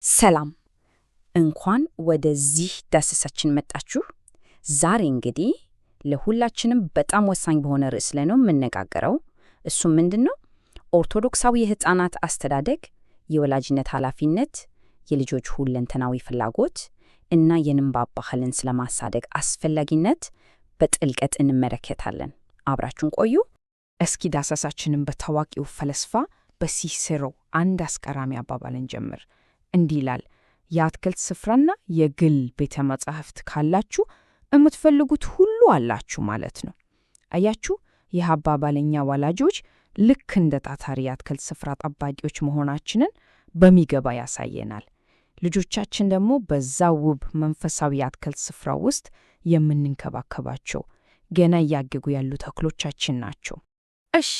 ሰላም እንኳን ወደዚህ ዳሰሳችን መጣችሁ። ዛሬ እንግዲህ ለሁላችንም በጣም ወሳኝ በሆነ ርዕስ ላይ ነው የምንነጋገረው። እሱም ምንድነው? ኦርቶዶክሳዊ የሕፃናት አስተዳደግ፣ የወላጅነት ኃላፊነት፣ የልጆች ሁለንተናዊ ፍላጎት እና የንባብ ባህልን ስለማሳደግ አስፈላጊነት በጥልቀት እንመለከታለን። አብራችሁን ቆዩ። እስኪ ዳሰሳችንን በታዋቂው ፈላስፋ በሲሴሮ አንድ አስገራሚ አባባልን ጀምር። እንዲህ ይላል፣ የአትክልት ስፍራና የግል ቤተ መጻሕፍት ካላችሁ የምትፈልጉት ሁሉ አላችሁ ማለት ነው። አያችሁ፣ ይህ አባባል እኛ ወላጆች ልክ እንደ ታታሪ የአትክልት ስፍራ ጠባቂዎች መሆናችንን በሚገባ ያሳየናል። ልጆቻችን ደግሞ በዛ ውብ መንፈሳዊ የአትክልት ስፍራ ውስጥ የምንንከባከባቸው ገና እያደጉ ያሉ ተክሎቻችን ናቸው። እሺ፣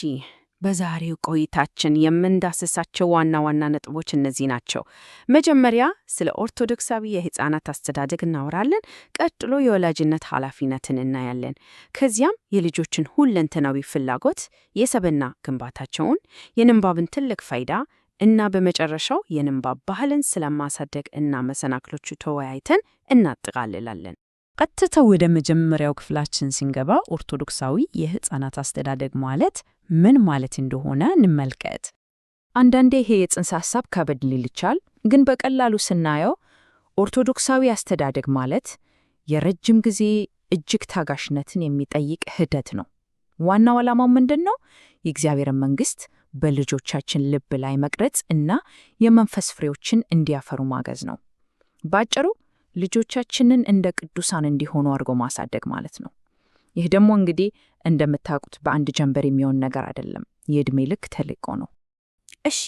በዛሬው ቆይታችን የምንዳስሳቸው ዋና ዋና ነጥቦች እነዚህ ናቸው። መጀመሪያ ስለ ኦርቶዶክሳዊ የሕፃናት አስተዳደግ እናወራለን። ቀጥሎ የወላጅነት ኃላፊነትን እናያለን። ከዚያም የልጆችን ሁለንተናዊ ፍላጎት፣ የሰብዕና ግንባታቸውን፣ የንባብን ትልቅ ፋይዳ እና በመጨረሻው የንባብ ባህልን ስለማሳደግ እና መሰናክሎቹ ተወያይተን እናጠቃልላለን። ቀጥታ ወደ መጀመሪያው ክፍላችን ስንገባ ኦርቶዶክሳዊ የሕፃናት አስተዳደግ ማለት ምን ማለት እንደሆነ እንመልከት። አንዳንዴ ይሄ የጽንሰ ሐሳብ ከበድ ሊል ይችላል፣ ግን በቀላሉ ስናየው ኦርቶዶክሳዊ አስተዳደግ ማለት የረጅም ጊዜ እጅግ ታጋሽነትን የሚጠይቅ ሂደት ነው። ዋናው ዓላማው ምንድን ነው? የእግዚአብሔርን መንግሥት በልጆቻችን ልብ ላይ መቅረጽ እና የመንፈስ ፍሬዎችን እንዲያፈሩ ማገዝ ነው። ባጭሩ ልጆቻችንን እንደ ቅዱሳን እንዲሆኑ አድርጎ ማሳደግ ማለት ነው። ይህ ደግሞ እንግዲህ እንደምታውቁት በአንድ ጀንበር የሚሆን ነገር አይደለም። የዕድሜ ልክ ተልዕኮ ነው። እሺ፣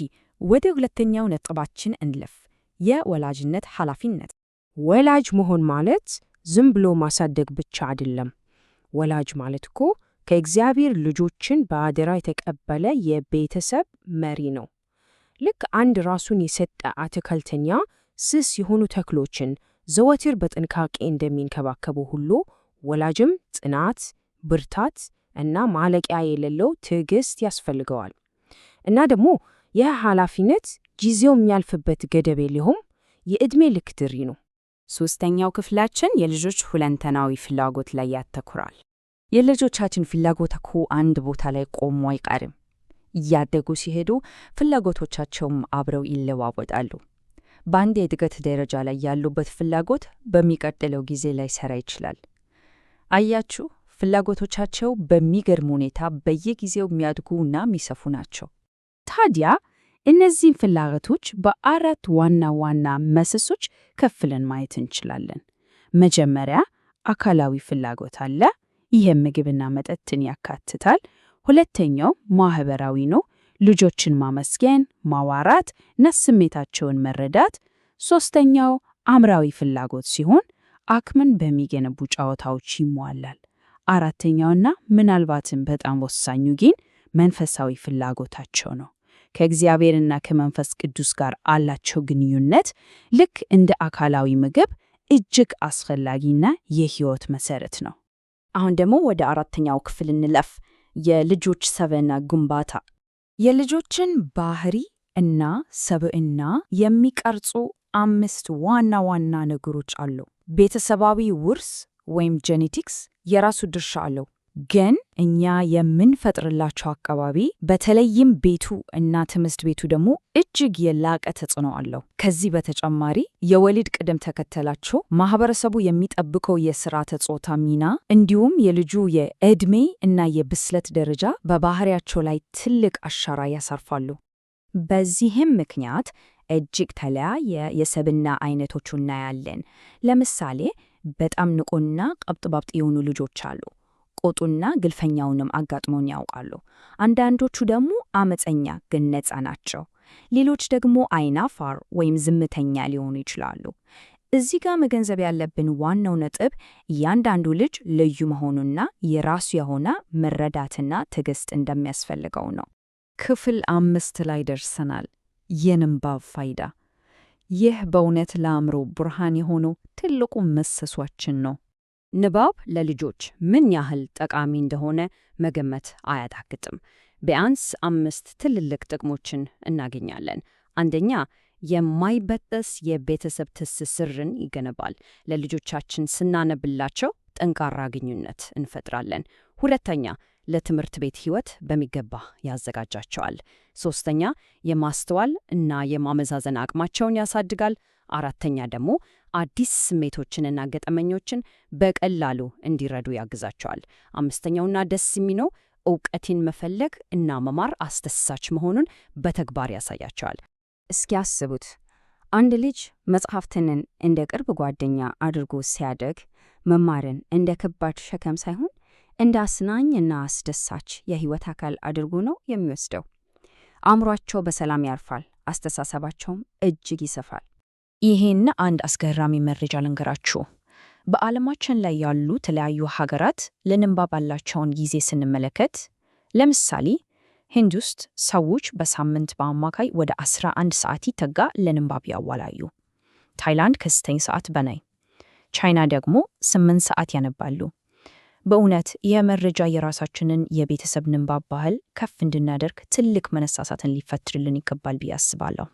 ወደ ሁለተኛው ነጥባችን እንለፍ። የወላጅነት ኃላፊነት። ወላጅ መሆን ማለት ዝም ብሎ ማሳደግ ብቻ አይደለም። ወላጅ ማለት እኮ ከእግዚአብሔር ልጆችን በአደራ የተቀበለ የቤተሰብ መሪ ነው። ልክ አንድ ራሱን የሰጠ አትክልተኛ ስስ የሆኑ ተክሎችን ዘወትር በጥንቃቄ እንደሚንከባከቡ ሁሉ ወላጅም ጽናት፣ ብርታት እና ማለቂያ የሌለው ትዕግስት ያስፈልገዋል። እና ደግሞ ይህ ኃላፊነት ጊዜው የሚያልፍበት ገደብ የለውም፣ የዕድሜ ልክ ድሪ ነው። ሦስተኛው ክፍላችን የልጆች ሁለንተናዊ ፍላጎት ላይ ያተኩራል። የልጆቻችን ፍላጎት እኮ አንድ ቦታ ላይ ቆሞ አይቀርም። እያደጉ ሲሄዱ ፍላጎቶቻቸውም አብረው ይለዋወጣሉ። በአንድ የእድገት ደረጃ ላይ ያሉበት ፍላጎት በሚቀጥለው ጊዜ ላይ ሰራ ይችላል። አያችሁ፣ ፍላጎቶቻቸው በሚገርም ሁኔታ በየጊዜው የሚያድጉና የሚሰፉ ናቸው። ታዲያ እነዚህን ፍላጎቶች በአራት ዋና ዋና ምሰሶች ከፍለን ማየት እንችላለን። መጀመሪያ አካላዊ ፍላጎት አለ። ይህም ምግብና መጠጥን ያካትታል። ሁለተኛው ማህበራዊ ነው። ልጆችን ማመስገን፣ ማዋራት እና ስሜታቸውን መረዳት። ሶስተኛው አእምሯዊ ፍላጎት ሲሆን አቅምን በሚገነቡ ጨዋታዎች ይሟላል። አራተኛውና ምናልባትም በጣም ወሳኙ ግን መንፈሳዊ ፍላጎታቸው ነው። ከእግዚአብሔርና ከመንፈስ ቅዱስ ጋር አላቸው ግንኙነት ልክ እንደ አካላዊ ምግብ እጅግ አስፈላጊና የሕይወት መሰረት ነው። አሁን ደግሞ ወደ አራተኛው ክፍል እንለፍ። የልጆች ሰብዕና ግንባታ። የልጆችን ባህሪ እና ሰብዕና የሚቀርጹ 5 ዋና ዋና ነገሮች አሉ። ቤተሰባዊ ውርስ ወይም ጄኔቲክስ የራሱ ድርሻ አለው፣ ግን እኛ የምንፈጥርላቸው አካባቢ በተለይም ቤቱ እና ትምህርት ቤቱ ደግሞ እጅግ የላቀ ተጽዕኖ አለው። ከዚህ በተጨማሪ የወሊድ ቅደም ተከተላቸው፣ ማህበረሰቡ የሚጠብቀው የስርዓተ ጾታ ሚና እንዲሁም የልጁ የዕድሜ እና የብስለት ደረጃ በባህሪያቸው ላይ ትልቅ አሻራ ያሳርፋሉ። በዚህም ምክንያት እጅግ ተለያየ የሰብዕና አይነቶች እናያለን። ለምሳሌ በጣም ንቁና ቀብጥባጥ የሆኑ ልጆች አሉ። ቁጡና ግልፈኛውንም አጋጥመውን ያውቃሉ። አንዳንዶቹ ደግሞ አመፀኛ ግን ነፃ ናቸው። ሌሎች ደግሞ አይናፋር ወይም ዝምተኛ ሊሆኑ ይችላሉ። እዚህ ጋር መገንዘብ ያለብን ዋናው ነጥብ እያንዳንዱ ልጅ ልዩ መሆኑና የራሱ የሆነ መረዳትና ትዕግስት እንደሚያስፈልገው ነው። ክፍል 5 ላይ ደርሰናል። የንባብ ፋይዳ። ይህ በእውነት ለአእምሮ ብርሃን የሆነው ትልቁ ምሰሷችን ነው። ንባብ ለልጆች ምን ያህል ጠቃሚ እንደሆነ መገመት አያዳግትም። ቢያንስ 5 ትልልቅ ጥቅሞችን እናገኛለን። አንደኛ፣ የማይበጠስ የቤተሰብ ትስስርን ይገነባል። ለልጆቻችን ስናነብላቸው ጠንካራ ግንኙነት እንፈጥራለን። ሁለተኛ፣ ለትምህርት ቤት ሕይወት በሚገባ ያዘጋጃቸዋል። ሶስተኛ፣ የማስተዋል እና የማመዛዘን አቅማቸውን ያሳድጋል። አራተኛ ደግሞ አዲስ ስሜቶችንና ገጠመኞችን በቀላሉ እንዲረዱ ያግዛቸዋል። አምስተኛውና ደስ የሚለው እውቀትን መፈለግ እና መማር አስደሳች መሆኑን በተግባር ያሳያቸዋል። እስኪ አስቡት፣ አንድ ልጅ መጽሐፍትንን እንደ ቅርብ ጓደኛ አድርጎ ሲያደግ መማርን እንደ ከባድ ሸክም ሳይሆን እንደ አስናኝና አስደሳች የሕይወት አካል አድርጎ ነው የሚወስደው። አእምሯቸው በሰላም ያርፋል፣ አስተሳሰባቸውም እጅግ ይሰፋል። ይሄን አንድ አስገራሚ መረጃ ልንገራችሁ። በዓለማችን ላይ ያሉ የተለያዩ ሀገራት ለንባብ ያላቸውን ጊዜ ስንመለከት፣ ለምሳሌ ህንድ ውስጥ ሰዎች በሳምንት በአማካይ ወደ 11 ሰዓት ይጠጋ ለንባብ ያዋላሉ። ታይላንድ ከ9 ሰዓት በላይ፣ ቻይና ደግሞ 8 ሰዓት ያነባሉ። በእውነት ይህ መረጃ የራሳችንን የቤተሰብ ንባብ ባህል ከፍ እንድናደርግ ትልቅ መነሳሳትን ሊፈጥርልን ይገባል ብዬ አስባለሁ።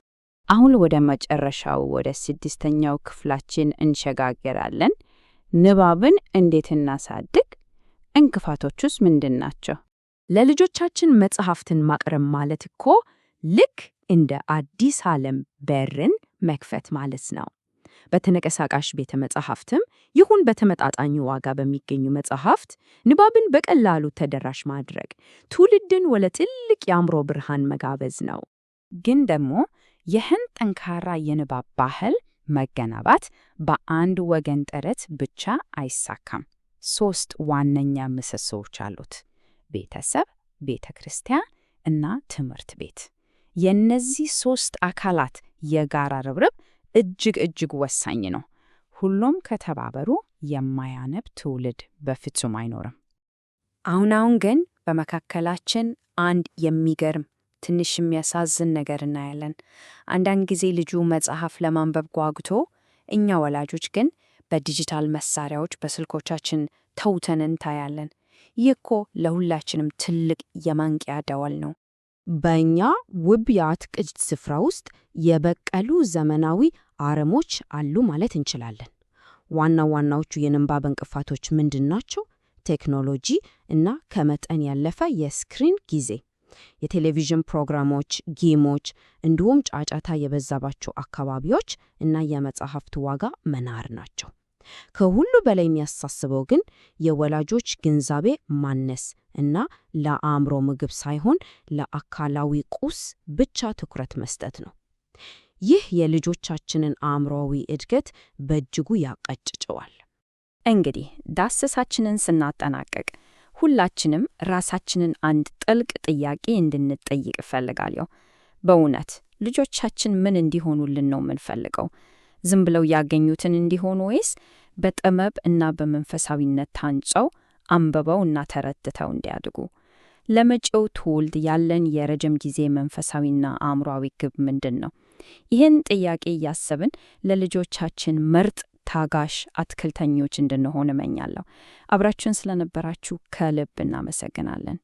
አሁን ወደ መጨረሻው ወደ 6ኛው ክፍላችን እንሸጋገራለን። ንባብን እንዴት እናሳድግ? እንቅፋቶቹስ ምንድን ናቸው? ለልጆቻችን መጽሐፍትን ማቅረብ ማለት እኮ ልክ እንደ አዲስ ዓለም በርን መክፈት ማለት ነው። በተንቀሳቃሽ ቤተ መጻሕፍትም ይሁን በተመጣጣኝ ዋጋ በሚገኙ መጽሐፍት ንባብን በቀላሉ ተደራሽ ማድረግ ትውልድን ወደ ትልቅ የአእምሮ ብርሃን መጋበዝ ነው። ግን ደግሞ ይህን ጠንካራ የንባብ ባህል መገንባት በአንድ ወገን ጥረት ብቻ አይሳካም። 3 ዋነኛ ምሰሶዎች አሉት፤ ቤተሰብ፣ ቤተ ክርስቲያን እና ትምህርት ቤት። የእነዚህ 3 አካላት የጋራ ርብርብ እጅግ ወሳኝ ነው። ሁሉም ከተባበሩ የማያነብ ትውልድ በፍጹም አይኖርም። አሁን ግን በመካከላችን አንድ የሚገርም ትንሽ የሚያሳዝን ነገር እናያለን። አንዳንድ ጊዜ ልጁ መጽሐፍ ለማንበብ ጓጉቶ፣ እኛ ወላጆች ግን በዲጂታል መሳሪያዎች በስልኮቻችን ተውተን እንታያለን። ይህ እኮ ለሁላችንም ትልቅ የማንቂያ ደወል ነው። በእኛ ውብ የአትክልት ስፍራ ውስጥ የበቀሉ ዘመናዊ አረሞች አሉ ማለት እንችላለን። ዋናዎቹ የንባብ እንቅፋቶች ምንድን ናቸው? ቴክኖሎጂ እና ከመጠን ያለፈ የስክሪን ጊዜ፣ የቴሌቪዥን ፕሮግራሞች፣ ጌሞች፣ እንዲሁም ጫጫታ የበዛባቸው አካባቢዎች እና የመጽሐፍት ዋጋ መናር ናቸው። ከሁሉ በላይ የሚያሳስበው ግን የወላጆች ግንዛቤ ማነስ እና ለአእምሮ ምግብ ሳይሆን ለአካላዊ ቁስ ብቻ ትኩረት መስጠት ነው። ይህ የልጆቻችንን አእምሮዊ እድገት በእጅጉ ያቀጭጨዋል። እንግዲህ ዳሰሳችንን ስናጠናቀቅ ሁላችንም ራሳችንን አንድ ጥልቅ ጥያቄ እንድንጠይቅ እፈልጋለሁ። በእውነት ልጆቻችን ምን እንዲሆኑልን ነው የምንፈልገው? ዝም ብለው ያገኙትን እንዲሆኑ ወይስ በጥበብ እና በመንፈሳዊነት ታንጸው አንብበው እና ተረድተው እንዲያድጉ? ለመጪው ትውልድ ያለን የረጅም ጊዜ መንፈሳዊና አእምሯዊ ግብ ምንድን ነው? ይህን ጥያቄ እያሰብን ለልጆቻችን ምርጥ ታጋሽ አትክልተኞች እንድንሆን እመኛለሁ። አብራችሁን ስለነበራችሁ ከልብ እናመሰግናለን።